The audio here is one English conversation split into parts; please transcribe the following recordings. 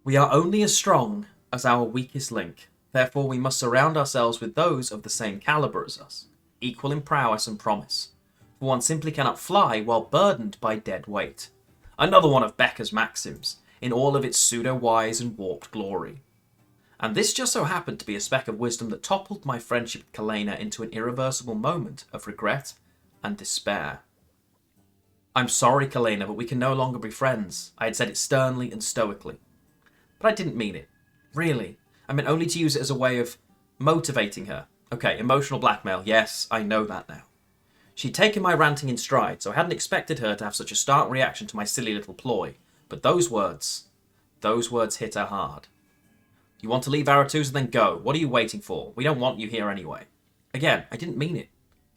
We are only as strong as our weakest link. Therefore, we must surround ourselves with those of the same caliber as us, equal in prowess and promise. For one simply cannot fly while burdened by dead weight. Another one of Becker's maxims, in all of its pseudo-wise and warped glory. And this just so happened to be a speck of wisdom that toppled my friendship with Kalena into an irreversible moment of regret and despair. "I'm sorry, Kalena, but we can no longer be friends," I had said it sternly and stoically. But I didn't mean it. Really. I meant only to use it as a way of motivating her. Okay, emotional blackmail, yes, I know that now. She'd taken my ranting in stride, so I hadn't expected her to have such a stark reaction to my silly little ploy. But those words hit her hard. "You want to leave Aretuza, then go. What are you waiting for? We don't want you here anyway." Again, I didn't mean it.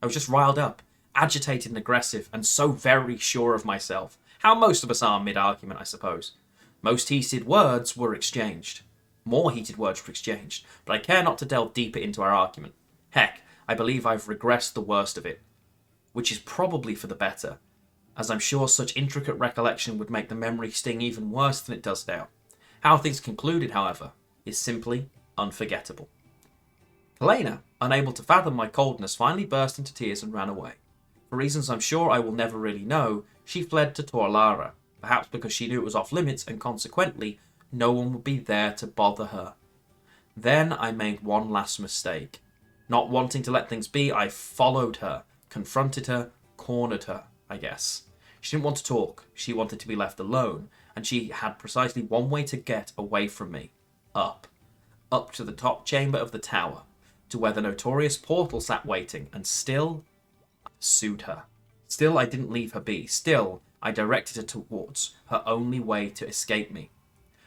I was just riled up, agitated and aggressive, and so very sure of myself. How most of us are mid-argument, I suppose. Most heated words were exchanged. More heated words were exchanged, but I care not to delve deeper into our argument. Heck, I believe I've regressed the worst of it. Which is probably for the better, as I'm sure such intricate recollection would make the memory sting even worse than it does now. How things concluded, however, is simply unforgettable. Kalena, unable to fathom my coldness, finally burst into tears and ran away. For reasons I'm sure I will never really know, she fled to Torlara, perhaps because she knew it was off limits and consequently no one would be there to bother her. Then I made one last mistake. Not wanting to let things be, I followed her, confronted her, cornered her, I guess. She didn't want to talk, she wanted to be left alone, and she had precisely one way to get away from me. Up. Up to the top chamber of the tower, to where the notorious portal sat waiting, and still I pursued her. Still I didn't leave her be. Still I directed her towards her only way to escape me.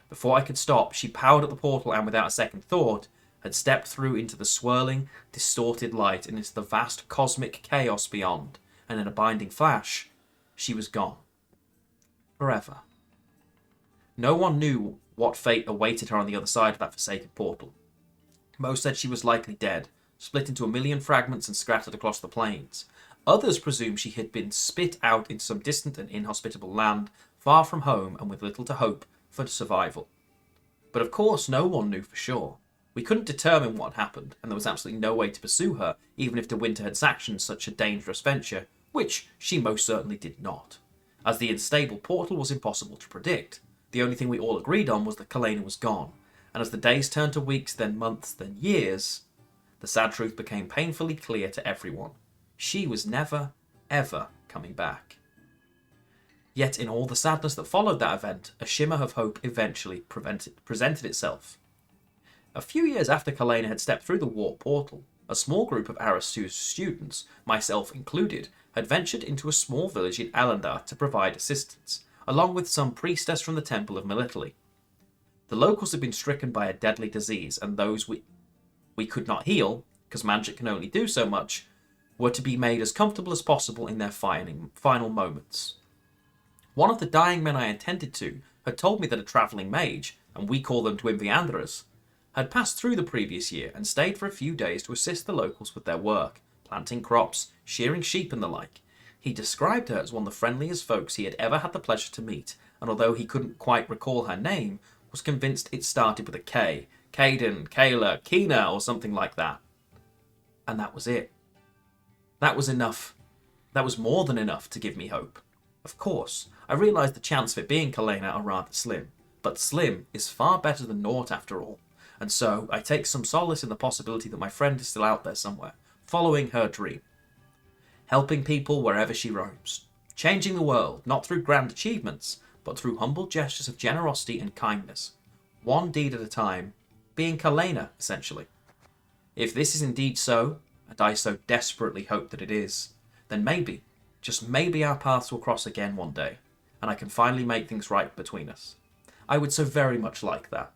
Before I could stop, she powered at the portal and without a second thought, had stepped through into the swirling, distorted light and into the vast cosmic chaos beyond, and in a blinding flash, she was gone. Forever. No one knew what fate awaited her on the other side of that forsaken portal. Most said she was likely dead, split into a million fragments and scattered across the plains. Others presumed she had been spit out into some distant and inhospitable land, far from home and with little to hope for survival. But of course no one knew for sure. We couldn't determine what had happened, and there was absolutely no way to pursue her, even if De Winter had sanctioned such a dangerous venture, which she most certainly did not. As the unstable portal was impossible to predict, the only thing we all agreed on was that Kalena was gone, and as the days turned to weeks, then months, then years, the sad truth became painfully clear to everyone. She was never, ever coming back. Yet in all the sadness that followed that event, a shimmer of hope eventually presented itself. A few years after Kalena had stepped through the warp portal, a small group of Aretuza's students, myself included, had ventured into a small village in Alandar to provide assistance, along with some priestess from the Temple of Melitele. The locals had been stricken by a deadly disease, and those we could not heal, because magic can only do so much, were to be made as comfortable as possible in their final moments. One of the dying men I attended to had told me that a travelling mage, and we call them Dwimviandras, had passed through the previous year and stayed for a few days to assist the locals with their work, planting crops, shearing sheep and the like. He described her as one of the friendliest folks he had ever had the pleasure to meet, and although he couldn't quite recall her name, was convinced it started with a K. Caden, Kayla, Keena, or something like that. And that was it. That was enough. That was more than enough to give me hope. Of course, I realised the chance of it being Kalena are rather slim, but slim is far better than naught after all, and so I take some solace in the possibility that my friend is still out there somewhere, following her dream. Helping people wherever she roams. Changing the world, not through grand achievements, but through humble gestures of generosity and kindness. One deed at a time, being Kalena, essentially. If this is indeed so, and I so desperately hope that it is, then maybe, just maybe our paths will cross again one day, and I can finally make things right between us. I would so very much like that.